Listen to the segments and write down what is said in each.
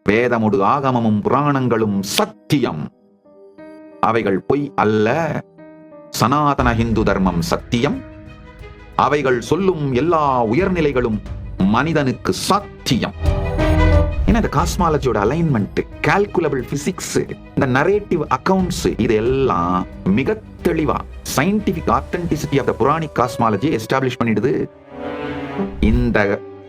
வேதமுடு ஆகமமும் புராணங்களும் சத்தியம், அவைகள் பொய் அல்ல. சனாதன ஹிந்து தர்மம் சத்தியம், அவைகள் சொல்லும் எல்லா உயர்நிலைகளும் மனிதனுக்கு சத்தியம். ஏன்னா இந்த காஸ்மாலஜியோட அலைன்மெண்ட், கால்குலபிள் பிசிக்ஸ், இந்த நரேட்டிவ் அக்கவுண்ட்ஸ், இதெல்லாம் மிக தெளிவா scientific authenticity of the Puranic cosmology establish பண்ணிடுது. இந்த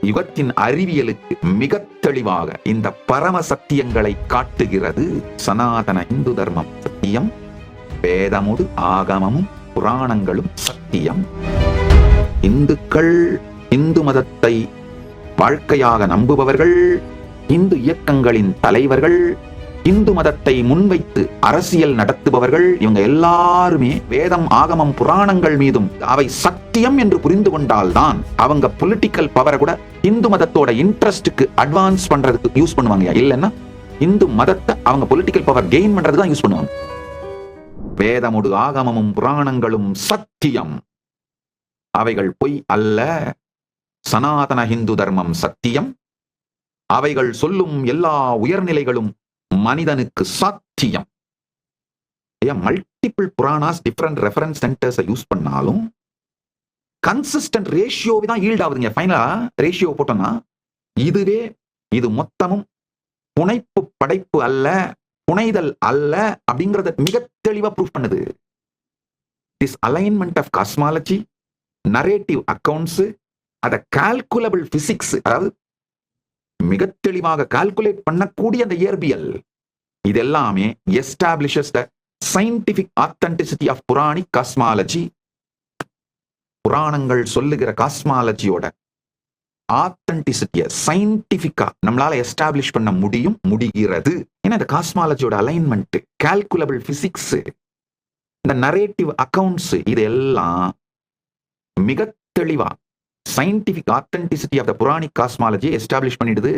யுகத்தின் அறிவியலுக்கு மிக தெளிவாக இந்த பரம சத்தியங்களை காட்டுகிறது. சனாதன இந்து தர்மம் சத்தியம், வேதமுடு ஆகமமும் புராணங்களும் சத்தியம். இந்துக்கள், இந்து மதத்தை வாழ்க்கையாக நம்புபவர்கள், இந்து இயக்கங்களின் தலைவர்கள், இந்து மதத்தை முன்வைத்து அரசியல் நடத்துபவர்கள், இவங்க எல்லாருமே வேதம், ஆகமம், புராணங்கள் மீதும் அவை சத்தியம் என்று புரிந்து கொண்டால்தான் அவங்க பொலிட்டிக்கல் பவரை கூட இந்து மதத்தோட இன்ட்ரெஸ்டுக்கு அட்வான்ஸ் பண்றதுக்கு யூஸ் பண்ணுவாங்க. இல்லைன்னா இந்து மதத்தை அவங்க பொலிட்டிக்கல் பவர் கெயின் பண்றதுக்கு தான் யூஸ் பண்ணுவாங்க. வேதமுடு ஆகமமும் புராணங்களும் சத்தியம், அவைகள் பொய் அல்ல. சனாதன ஹிந்து தர்மம் சத்தியம், அவைகள் சொல்லும் எல்லா உயர்நிலைகளும் மனிதனுக்கு சத்தியம். Multiple Puranas different reference centres use பண்ணாலும் கன்சிஸ்டன்ட் ரேஷியோவை தான் ஈல்ட் ஆகுதுங்க. ஃபைனலா ரேஷியோ போட்டோம்னா இது மொத்தமும் புனைப்பு படைப்பு அல்ல, புனைதல் அல்ல அப்படிங்கறத மிக தெளிவா ப்ரூவ் பண்ணுது. This alignment of cosmology, narrative accounts, அத கால்குலபிள் பிசிக்ஸ், அதாவது மிக தெளிவாக கால்குலேட் பண்ணக்கூடிய அந்த இயற்பியல், இதெல்லாமே establishes the scientific authenticity of Puranic cosmology. புராணங்கள் சொல்லுகிற காஸ்மாலஜியோட ஆத்தென்டிசிட்டியை சயின்டிபிக்கா நம்மளால எஸ்டாப்ளிஷ் பண்ண முடிகிறது. ஏன்னா இந்த காஸ்மாலஜியோட அலைன்மெண்ட், கால்குலபிள் பிசிக்ஸ், இந்த நரேட்டிவ் அக்கவுண்ட்ஸ், இதெல்லாம் மிக தெளிவா scientific authenticity of the Puranic cosmology establish பண்ணிடுது.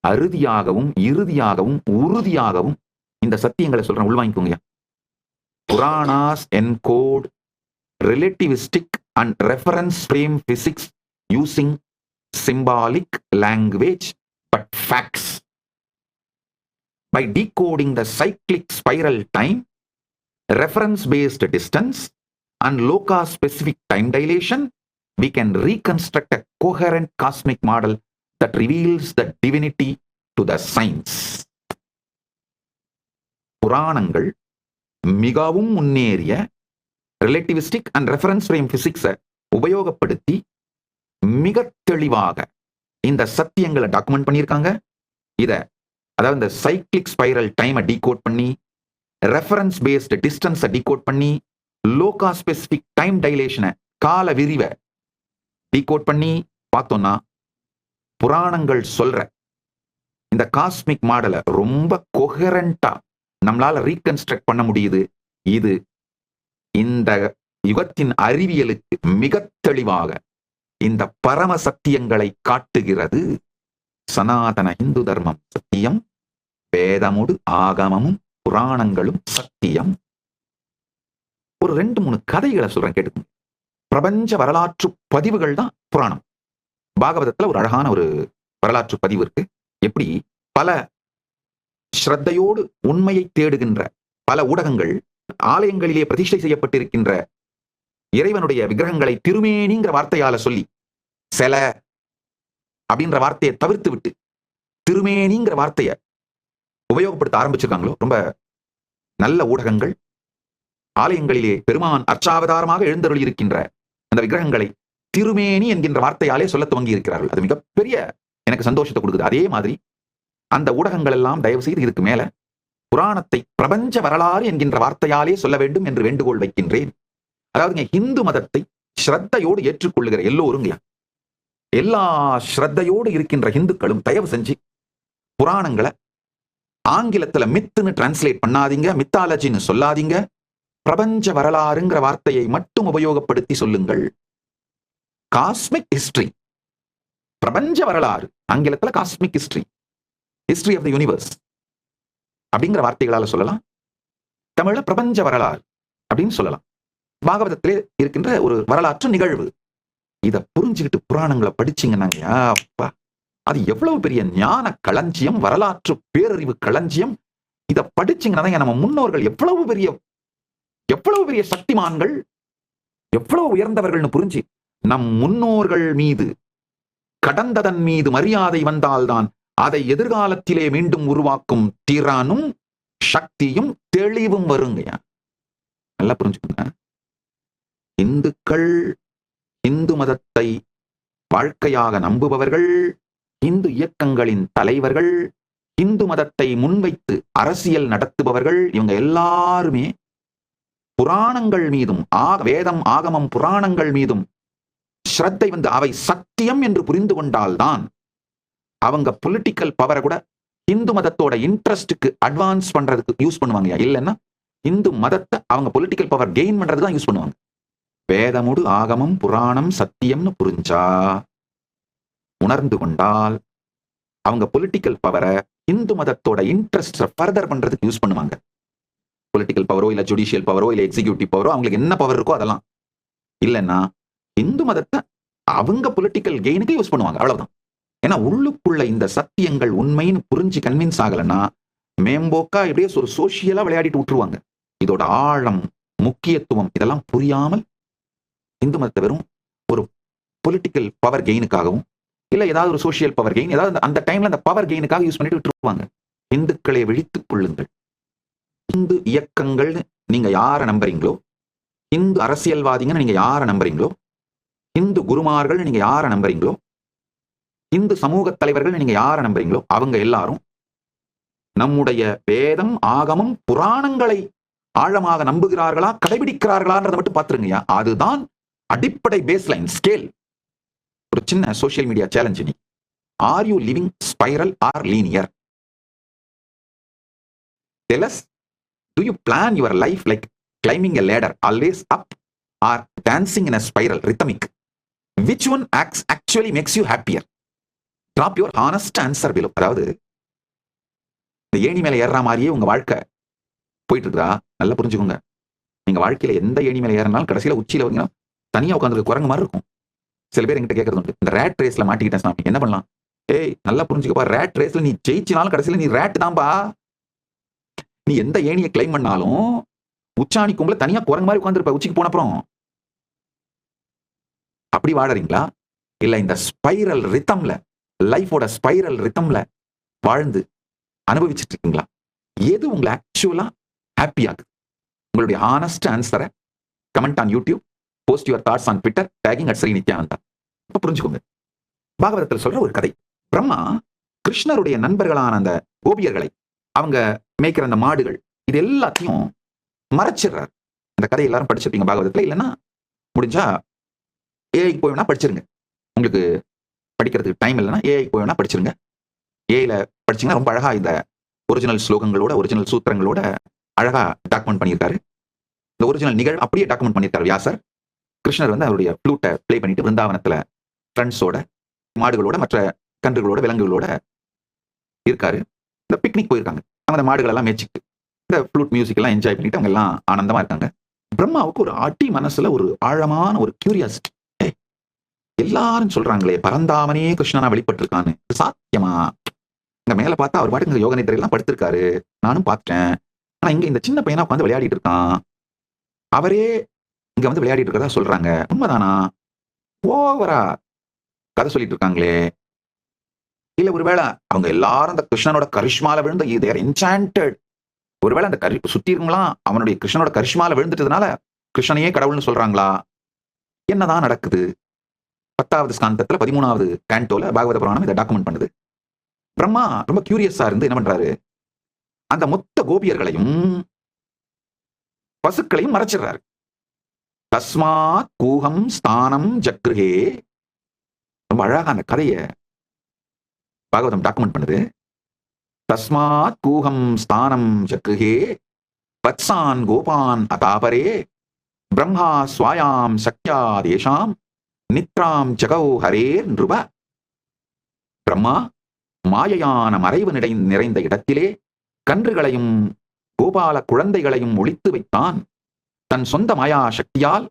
அறுதியாகவும் இறுதியாகவும் உறுதியாகவும் இந்த சத்தியங்களை சொல்றேன், உள்வாங்கிக்கோங்க. Puranas encode relativistic and reference frame physics using symbolic language but facts. By decoding the cyclic spiral time, reference-based distance, and loca-specific time dilation, we can reconstruct a coherent cosmic model that reveals the divinity to the science. புராணங்கள் மிகவும் முன்னேறிய relativistic and reference frame பிசிக்ஸை உபயோகப்படுத்தி மிக தெளிவாக இந்த சத்தியங்களை document பண்ணியிருக்காங்க. அதாவது இந்த சைக்ளிக் ஸ்பைரல் டைமை டீகோட் பண்ணி, ரெஃபரன்ஸ் பேஸ்டு டிஸ்டன்ஸை டீகோட் பண்ணி, லோகா ஸ்பெசிபிக் டைம் டைலேஷனை, கால விரிவை டீகோட் பண்ணி பார்த்தோம்னா புராணங்கள் சொல்ற இந்த காஸ்மிக் மாடலை ரொம்ப கொஹரண்டா நம்மளால ரீகன்ஸ்ட்ரக்ட் பண்ண முடியுது. இது இந்த யுகத்தின் அறிவியலுக்கு மிக தெளிவாக இந்த பரம சத்தியங்களை காட்டுகிறது. சனாதன இந்து தர்மம் சத்தியம், வேதமுடு ஆகமமும் புராணங்களும் சத்தியம். ஒரு 2-3 கதைகளை சொல்றேன், கேட்டுக்கோங்க. பிரபஞ்ச வரலாற்று பதிவுகள் தான் புராணம். பாகவதத்துல ஒரு அழகான ஒரு வரலாற்று பதிவு இருக்கு. எப்படி பல ஸ்ரத்தையோடு உண்மையை தேடுகின்ற பல ஊடகங்கள் ஆலயங்களிலே பிரதிஷ்டை செய்யப்பட்டிருக்கின்ற இறைவனுடைய விக்கிரகங்களை திருமேனிங்கிற வார்த்தையால சொல்லி, செல அப்படின்ற வார்த்தையை தவிர்த்து விட்டு திருமேனிங்கிற வார்த்தையை உபயோகப்படுத்த ஆரம்பிச்சிருக்காங்களோ ரொம்ப நல்ல ஊடகங்கள். ஆலயங்களிலே பெருமான் அர்ச்சாவதாரமாக எழுந்தருளி இருக்கின்ற அந்த விக்கிரகங்களை திருமேனி என்கின்ற வார்த்தையாலே சொல்ல துவங்கி இருக்கிறார்கள். அது மிகப்பெரிய எனக்கு சந்தோஷத்தை கொடுக்குது. அதே மாதிரி அந்த ஊடகங்கள் எல்லாம் தயவு செய்து இதுக்கு மேல புராணத்தை பிரபஞ்ச வரலாறு என்கின்ற வார்த்தையாலே சொல்ல வேண்டும் என்று வேண்டுகோள் வைக்கின்றேன். அதாவது இந்து மதத்தை ஸ்ரத்தையோடு ஏற்றுக்கொள்ளுகிற எல்லோருங்களா, எல்லா ஸ்ரத்தையோடு இருக்கின்ற இந்துக்களும் தயவு செஞ்சு புராணங்களை ஆங்கிலத்துல மித்துன்னு டிரான்ஸ்லேட் பண்ணாதீங்க, மித்தாலஜின்னு சொல்லாதீங்க. பிரபஞ்ச வரலாறுங்கிற வார்த்தையை மட்டும் உபயோகப்படுத்தி சொல்லுங்கள். காஸ்மிக் ஹிஸ்டரி, பிரபஞ்ச வரலாறு, ஆங்கிலத்துல cosmic history, history of the universe அப்படிங்கிற வார்த்தைகளால சொல்லலாம். தமிழ்ல பிரபஞ்ச வரலாறு அப்படின்னு சொல்லலாம். பாகவதத்திலே இருக்கின்ற ஒரு வரலாற்று நிகழ்வு. இதை புரிஞ்சுக்கிட்டு புராணங்களை படிச்சீங்கன்னா அப்பா அது எவ்வளவு பெரிய ஞான களஞ்சியம், வரலாற்று பேரறிவு களஞ்சியம். இதை படிச்சீங்கன்னா நம்ம முன்னோர்கள் எவ்வளவு பெரிய சக்திமான்கள், எவ்வளவு உயர்ந்தவர்கள்னு புரிஞ்சு நம் முன்னோர்கள் மீது கடந்ததன் மீது மரியாதை வந்தால்தான் அதை எதிர்காலத்திலே மீண்டும் உருவாக்கும் திறனும் சக்தியும் தெளிவும் வருங்கய்யா. நல்லா புரிஞ்சுக்கோங்க. இந்துக்கள், இந்து மதத்தை வாழ்க்கையாக நம்புபவர்கள், இந்து இயக்கங்களின் தலைவர்கள், இந்து மதத்தை முன்வைத்து அரசியல் நடத்துபவர்கள், இவங்க எல்லாருமே புராணங்கள் மீதும், வேதம், ஆகமம், புராணங்கள் மீதும் ஸ்ரத்தை வந்து அவை சத்தியம் என்று புரிந்து கொண்டால்தான் அவங்க பொலிட்டிக்கல் பவரை கூட இந்து மதத்தோட இன்ட்ரெஸ்டுக்கு அட்வான்ஸ் பண்றதுக்கு யூஸ் பண்ணுவாங்க. இல்லைன்னா இந்து மதத்தை அவங்க பொலிட்டிக்கல் பவர் கெயின் பண்றதுக்கு தான் யூஸ் பண்ணுவாங்க. வேதமுடு ஆகமம் புராணம் சத்தியம்னு புரிஞ்சா, உணர்ந்து கொண்டால் அவங்க பொலிட்டிக்கல் பவரை இந்து மதத்தோட இன்ட்ரெஸ்ட் ஃபர்தர் பண்றதுக்கு யூஸ் பண்ணுவாங்க. பொலிட்டிக்கல் பவரோ இல்ல ஜுடிஷியல் பவரோ இல்ல எக்ஸிகியூட்டிவ் பவரோ, அவங்களுக்கு என்ன பவர் இருக்கோ அதெல்லாம். இல்லைன்னா இந்து மதத்தை அவங்க பொலிட்டிக்கல் கெயினுக்கு யூஸ் பண்ணுவாங்க, அவ்வளவுதான். ஏன்னா உள்ளுக்குள்ள இந்த சத்தியங்கள் உண்மைன்னு புரிஞ்சு கன்வின்ஸ் ஆகலைன்னா மேம்போக்கா எப்படியே ஒரு சோசியலா விளையாடிட்டு விட்டுருவாங்க. இதோட ஆழம், முக்கியத்துவம் இதெல்லாம் புரியாமல் இந்து மதத்தை வெறும் ஒரு பொலிட்டிக்கல் பவர் கெயினுக்காகவும் இல்ல ஏதாவது ஒரு சோசியல் பவர் கெயின், ஏதாவது அந்த டைம்ல அந்த பவர் கெயினுக்காக யூஸ் பண்ணிட்டு விட்டுருவாங்க. இந்துக்களை விழித்துக் கொள்ளுங்கள். இந்து இயக்கங்கள் நீங்க யாரை நம்புறீங்களோ, இந்து அரசியல்வாதிங்கன்னு நீங்க யாரை நம்புறீங்களோ, இந்து குருமார்கள் நீங்க யாரை நம்புறீங்களோ, இந்து சமூக தலைவர்கள் நீங்க யாரை நம்புறீங்களோ, அவங்க எல்லாரும் நம்முடைய வேதம், ஆகமம், புராணங்களை ஆழமாக நம்புகிறார்களா, கடைபிடிக்கிறார்களான்றதை மட்டும் பார்த்துருங்கய்யா. அதுதான் அடிப்படை பேஸ்லைன் ஸ்கேல். ஒரு சின்ன சோசியல் மீடியா சேலஞ்ச். நீ are you living spiral or linear? Tell us, do you plan your life like climbing a ladder, always up, or dancing in a spiral, rhythmic? Which one actually makes you happier? Drop your honest answer below. அதாவது இந்த ஏணி மேல ஏறுற மாதிரியே உங்க வாழ்க்கை போயிட்டு இருக்கா? நல்லா புரிஞ்சுக்கோங்க. நீங்க வாழ்க்கையில எந்த ஏணி மேல ஏறினாலும் கடைசியில உச்சியில வந்து தனியா உட்காந்து குரங்கு மாதிரி இருக்கும். சில பேர் என்கிட்ட கேட்கறது உண்டு, இந்த ரேட் ரேஸ்ல மாட்டிக்கிட்டேன் என்ன பண்ணலாம்? ஏய், நல்லா புரிஞ்சுக்கப்பா, ரேட் ரேஸ்ல நீ ஜெயிச்சினாலும் கடைசியில நீ ரேட் தான்பா. நீ எந்த ஏணியை கிளைம் பண்ணாலும் உச்சாணி கும்பல தனியா குரங்கு மாதிரி உட்காந்துருப்ப உச்சிக்கு போன அப்புறம். அப்படி வாழறீங்களா? இல்ல இந்த ஸ்பைரல் ரிதம்ல, லைஃபோட ஸ்பைரல் ரிதம்ல வாழ்ந்து அனுபவிச்சுட்டு இருக்கீங்களா? எது உங்களை ஆக்சுவலா ஹாப்பி ஆகுது? உங்களுடைய ஹானஸ்ட் ஆன்சரை comment on YouTube, post your thoughts on Twitter, tagging at Sri Nithyananda. இப்ப புரிஞ்சுக்கோங்க. பாகவதத்தில் சொல்ற ஒரு கதை. பிரம்மா கிருஷ்ணருடைய நண்பர்களான அந்த கோபியர்களை, அவங்க மேய்க்கிற அந்த மாடுகள், இது எல்லாத்தையும் மறைச்சிடுறார். அந்த கதை எல்லாரும் படிச்சிருப்பீங்க பாகவதத்துல. இல்லைன்னா முடிஞ்சா ஏஐக்கு போய் வேணா படிச்சிருங்க. உங்களுக்கு படிக்கிறதுக்கு டைம் இல்லைன்னா ஏஐக்கு போய் வேணா படிச்சிருங்க. ஏஐல படிச்சீங்கன்னா ரொம்ப அழகா இந்த ஒரிஜினல் ஸ்லோகங்களோட, ஒரிஜினல் சூத்திரங்களோட அழகா டாக்குமெண்ட் பண்ணியிருக்காரு. இந்த ஒரிஜினல் நிகழ்வு அப்படியே டாக்குமெண்ட் பண்ணியிருக்காரு வியாசர். கிருஷ்ணர் வந்து அவருடைய ஃப்ளூட்டை பிளே பண்ணிட்டு பிருந்தாவனத்துல ஃப்ரெண்ட்ஸோட, மாடுகளோட, மற்ற கன்றுகளோட, விலங்குகளோட இருக்காரு. இந்த பிக்னிக் போயிருக்காங்க. அவங்க மாடுகள் எல்லாம் மேய்ச்சிட்டு இந்த ஃப்ளூட் மியூசிக் எல்லாம் என்ஜாய் பண்ணிட்டு அவங்க எல்லாம் ஆனந்தமா இருக்காங்க. பிரம்மாவுக்கு ஒரு அடி மனசுல ஒரு ஆழமான ஒரு கியூரியாசிட்டி. எல்லாரும் சொல்றாங்களே பரந்தாமனே கிருஷ்ணனா வெளிப்பட்டு இருக்கான்னு, சாத்தியமா? இங்க மேல பார்த்தா அவர் பாட்டுங்க யோக நிதிரையெல்லாம் படுத்திருக்காரு, நானும் பார்த்தேன். ஆனா இங்க இந்த சின்ன பையனா உட்காந்து விளையாடிட்டு இருக்கான். அவரே இங்க வந்து விளையாடிட்டு இருக்கிறதா சொல்றாங்க. உண்மைதானா? ஓவரா கதை சொல்லிட்டு இருக்காங்களே. இல்ல ஒருவேளை அவங்க எல்லாரும் அந்த கிருஷ்ணனோட கரிஷ்மால விழுந்த தேர் என்சாண்டட். ஒருவேளை அந்த சுத்தி இருக்கலாம் அவனுடைய கிருஷ்ணனோட கரிஷ்மால விழுந்துட்டதுனால கிருஷ்ணனையே கடவுள்னு சொல்றாங்களா? என்னதான் நடக்குது? 10வது ஸ்காந்தத்துல 13வது கேண்டோல பாகவத புராணம் இதை டாக்குமெண்ட் பண்ணுது. பிரம்மா ரொம்ப கியூரியஸா இருந்து என்ன பண்றாரு, அந்த மொத்த கோபியர்களையும் பசுக்களையும் மறைச்சிடுறாரு. தஸ்மாத் கூகம் ஸ்தானம் ஜக்ருஹே. ரொம்ப அழகா அந்த கதையை பாகவதம் டாக்குமெண்ட் பண்ணுது. தஸ்மாத் கூகம் ஸ்தானம் ஜக்ருஹே வத்சான் கோபான் அதாபரே பிரம்மா ஸ்வாயாம் சக்யா தேஷாம் நித்ராம் ஜகௌ ஹரேர் நிருப. பிரம்மா மாயையான மறைவு நிறைந்த இடத்திலே கன்றுகளையும் கோபால குழந்தைகளையும் ஒளித்து வைத்தான். தன் சொந்த மாயா சக்தியால்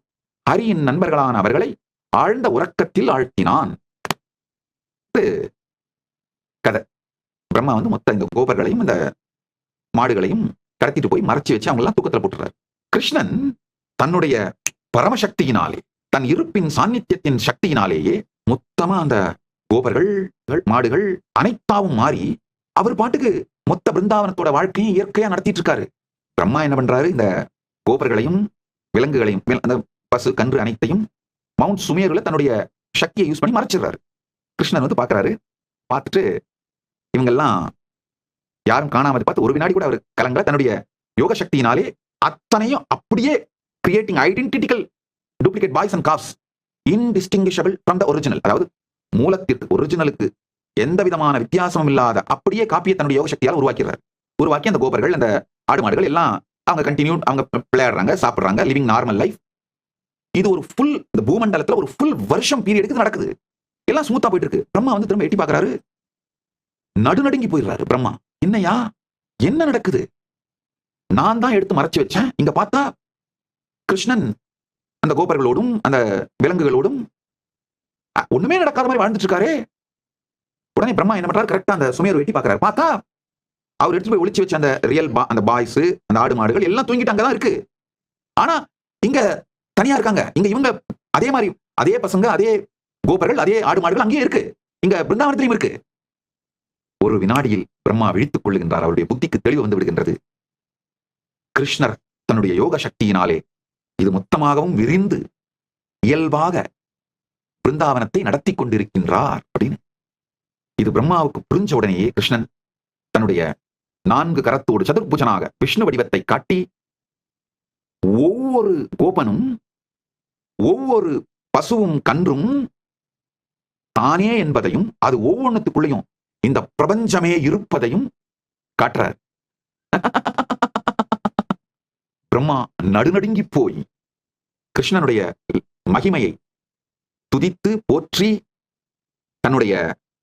ஹரியின் நண்பர்களான அவர்களை ஆழ்ந்த உறக்கத்தில் ஆழ்த்தினான். கதை. பிரம்மா வந்து மொத்த இந்த கோபர்களையும் இந்த மாடுகளையும் கடத்திட்டு போய் மறைச்சு வச்சு அவங்க எல்லாம் தூக்கத்துல போட்டுறாரு. கிருஷ்ணன் தன்னுடைய பரமசக்தியினாலே, தன் இருப்பின் சாநித்தியத்தின் சக்தியினாலேயே மொத்தமா அந்த கோபர்கள், மாடுகள் அனைத்தாவும் மாறி அவர் பாட்டுக்கு மொத்த பிருந்தாவனத்தோட வாழ்க்கையும் இயற்கையா நடத்திட்டு இருக்காரு. பிரம்மா என்ன பண்றாரு, இந்த கோபர்களையும் விலங்குகளையும், அந்த பசு கன்று அனைத்தையும் மவுண்ட் சுமேருல தன்னுடைய சக்தியை யூஸ் பண்ணி மறைச்சிடுறாரு. கிருஷ்ணன் வந்து பாக்குறாரு. பார்த்துட்டு இவங்கெல்லாம் யாரும் காணாமது பார்த்து ஒரு வினாடி கூட அவர் கலங்கல. தன்னுடைய யோக சக்தியினாலே அத்தனையும் அப்படியே creating identical duplicate boys and cops indistinguishable from the original. அதாவது மூலத்திற்கு, ஒரிஜினலுக்கு எந்த விதமான வித்தியாசமும் இல்லாத அப்படியே காப்பியை தன்னுடைய யோக சக்தியால் உருவாக்கிறார். உருவாக்கி அந்த கோபர்கள், அந்த ஆடு மாடுகள் எல்லாம் அவங்க கண்டினியூ, அவங்க விளையாடுறாங்க, சாப்பிடுறாங்க, லிவிங் நார்மல் லைஃப். இது ஒரு ஃபுல், இந்த பூமண்டலத்துல ஒரு ஃபுல் வருஷம் பீரியடுக்கு நடக்குது. எல்லாம் ஸ்மூத்தா போயிட்டு இருக்கு. பிரம்மா வந்து திரும்ப எட்டி பாக்குறாரு. நடுநடுங்கி போயிடுறாரு பிரம்மா. என்னையா, என்ன நடக்குது? நான் தான் எடுத்து மறைச்சு வச்சேன். இங்க பார்த்தா கிருஷ்ணன் அந்த கோபர்களோடும் அந்த விலங்குகளோடும் ஒண்ணுமே நடக்காத மாதிரி வாழ்ந்துட்டு இருக்காரு. உடனே பிரம்மா என்ன பண்றாரு, கரெக்டா அந்த சுமேர் வெட்டி பாக்குறாரு. பார்த்தா அவர் எடுத்து போய் ஒளிச்சு வச்ச அந்த ரியல் அந்த பாய்ஸ், அந்த ஆடு மாடுகள் எல்லாம் தூங்கிட்டு அங்கதான் இருக்கு. ஆனா இங்க தனியா இருக்காங்க. இங்க இவங்க அதே மாதிரி, அதே பசங்க, அதே கோபர்கள், அதே ஆடு மாடுகள் அங்கேயே இருக்கு. இங்க பிருந்தாவனத்திலையும் இருக்கு. ஒரு வினாடியில் பிரம்மா விழித்துக் கொள்ளுகின்றார். அவருடைய புத்திக்கு தெளிவு வந்து விடுகின்றது. கிருஷ்ணர் தன்னுடைய யோக சக்தியினாலே இது மொத்தமாகவும் விரிந்து இயல்பாக பிருந்தாவனத்தை நடத்தி கொண்டிருக்கின்றார் அப்படின்னு. இது பிரம்மாவுக்கு புரிஞ்ச உடனேயே கிருஷ்ணன் தன்னுடைய 4 கரத்தோடு சதுர்புஜனாக விஷ்ணு வடிவத்தை காட்டி ஒவ்வொரு கோபனும் ஒவ்வொரு பசுவும் கன்றும் தானே என்பதையும், அது ஒவ்வொன்றுத்துக்குள்ளேயும் இந்த பிரபஞ்சமே இருப்பதையும் காட்டுறார். பிரம்மா நடுநடுங்கி போய் கிருஷ்ணனுடைய மகிமையை துதித்து போற்றி தன்னுடைய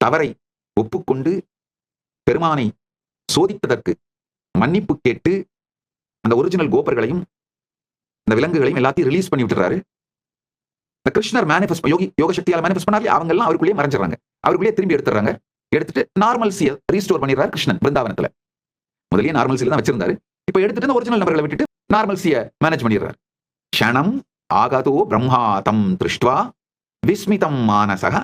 தவறை ஒப்புக்கொண்டு பெருமானை சோதித்ததற்கு மன்னிப்பு கேட்டு அந்த ஒரிஜினல் கோபர்களையும் இந்த விலங்குகளையும் எல்லாத்தையும் ரிலீஸ் பண்ணி விட்டுறாரு. இந்த கிருஷ்ணர் மேனிஃபெஸ்ட் யோக சக்தியால் மேனிஃபெஸ்ட் பண்ணாலே அவங்க எல்லாம் அவருக்குள்ளேயே மறைஞ்சிடறாங்க. அவருக்குள்ளேயே திரும்பி எடுத்துறாங்க. எடுத்துட்டு நார்மல்சியை ரீஸ்டோர் பண்ணிடுறாரு கிருஷ்ணன் பிருந்தாவனத்துல. முதலே நார்மல்சியில தான் வச்சிருந்தாரு. இப்ப எடுத்துட்டு ஒரிஜினல் நபர்களை விட்டுட்டு நார்மல்சியை மேனேஜ் பண்ணிடுறாரு. க்ஷணம் ஆகதோ பிரம்மா தம் திருஷ்ட்வா விஸ்மிதம் மானசக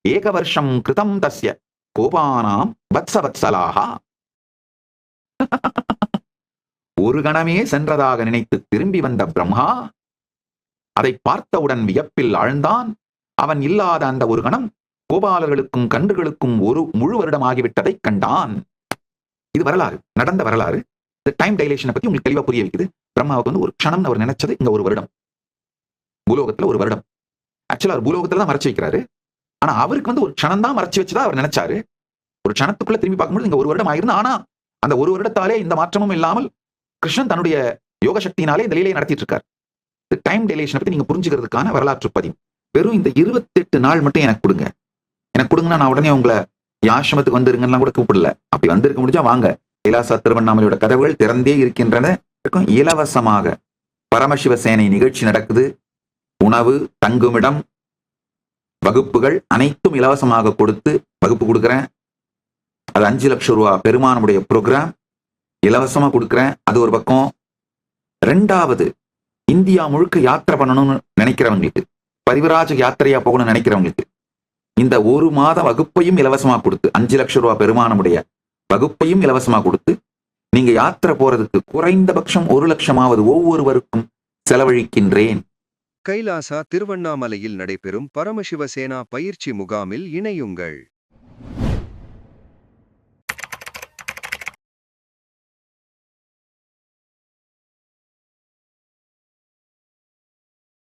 ஏகவர்ஷம் கிருதம் தஸ்ய கோபானாம் வத்சவத்சலாஹ. ஒரு கணமே சென்றதாக நினைத்து திரும்பி வந்த பிரம்மா அதை பார்த்தவுடன் வியப்பில் ஆழ்ந்தான். அவன் இல்லாத அந்த ஒரு கணம் கோபாலர்களுக்கும் கன்றுகளுக்கும் ஒரு முழு வருடம் ஆகிவிட்டதை கண்டான். இது வரலாறு, நடந்த வரலாறு. இந்த டைம் டைலேஷனை பத்தி உங்களுக்கு தெளிவா புரிய வைக்குது. பிரம்மாவுக்கு வந்து ஒரு க்ஷணம் அவர் நினைச்சது இங்க ஒரு வருடம், பூலோகத்துல ஒரு வருடம். ஆக்சுவலா அவர் பூலோகத்துல தான் மறைச்சு வைக்கிறாரு. ஆனா அவருக்கு வந்து ஒரு க்ஷணம் தான் மறைச்சு வச்சுதான் அவர் நினைச்சாரு. ஒரு க்ஷணத்துக்குள்ள திரும்பி பார்க்கும்போது இங்க ஒரு வருடம் ஆயிருந்து. ஆனா அந்த ஒரு வருடத்தாலே இந்த மாற்றமும் இல்லாமல் கிருஷ்ணன் தன்னுடைய யோக சக்தியினாலே இந்த லீலையை நடத்திட்டு இருக்கார். இந்த டைம் டைலேஷனை பத்தி நீங்க புரிஞ்சுக்கிறதுக்கான வரலாற்று பதிவு. வெறும் இந்த 28 நாள் மட்டும் எனக்கு கொடுங்க. எனக்கு கொடுங்கன்னா நான் உடனே உங்களை ஆசிரமத்துக்கு வந்துருங்கலாம் கூட கூப்பிடல. அப்படி வந்திருக்க முடிஞ்சா வாங்க. கைலாசா திருவண்ணாமலையோட கதவுகள் திறந்தே இருக்கின்றன. இலவசமாக பரமசிவசேனை நிகழ்ச்சி நடக்குது. உணவு, தங்குமிடம், வகுப்புகள் அனைத்தும் இலவசமாக கொடுத்து வகுப்பு கொடுக்குறேன். அது 5 லட்சம் ரூபாய் பெருமானுடைய ப்ரோக்ராம் இலவசமா கொடுக்குறேன். அது ஒரு பக்கம். 2வது, இந்தியா முழுக்க யாத்திரை பண்ணணும்னு நினைக்கிறவங்களுக்கு, பரிவராஜ யாத்திரையா போகணும்னு நினைக்கிறவங்களுக்கு இந்த 1 மாத வகுப்பையும் இலவசமா கொடுத்து, 5 லட்சம் ரூபாய் பெருமானுடைய வகுப்பையும் இலவசமா கொடுத்து, நீங்க யாத்திரை போறதுக்கு குறைந்தபட்சம் 1 லட்சமாவது ஒவ்வொருவருக்கும் செலவழிக்கின்றேன். கைலாசா திருவண்ணாமலையில் நடைபெறும் பரமசிவசேனா பயிற்சி முகாமில் இணையுங்கள்.